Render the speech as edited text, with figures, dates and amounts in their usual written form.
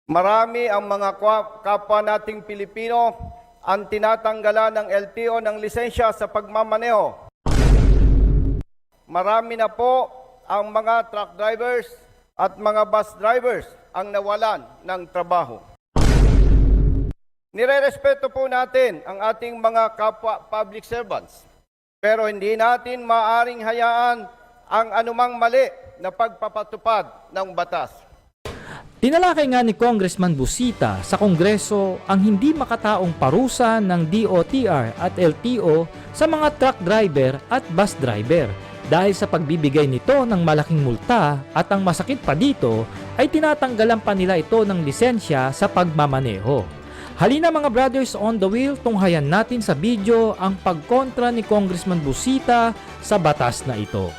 Marami ang mga kapwa nating Pilipino ang tinatanggalan ng LTO ng lisensya sa pagmamaneho. Marami na po ang mga truck drivers at mga bus drivers ang nawalan ng trabaho. Nirerespeto po natin ang ating mga kapwa public servants, pero hindi natin maaaring hayaan ang anumang mali na pagpapatupad ng batas. Tinalakay nga ni Congressman Busita sa Kongreso ang hindi makataong parusa ng DOTR at LTO sa mga truck driver at bus driver dahil sa pagbibigay nito ng malaking multa at ang masakit pa dito ay tinatanggalan pa nila ito ng lisensya sa pagmamaneho. Halina mga brothers on the wheel, tunghayan natin sa video ang pagkontra ni Congressman Busita sa batas na ito.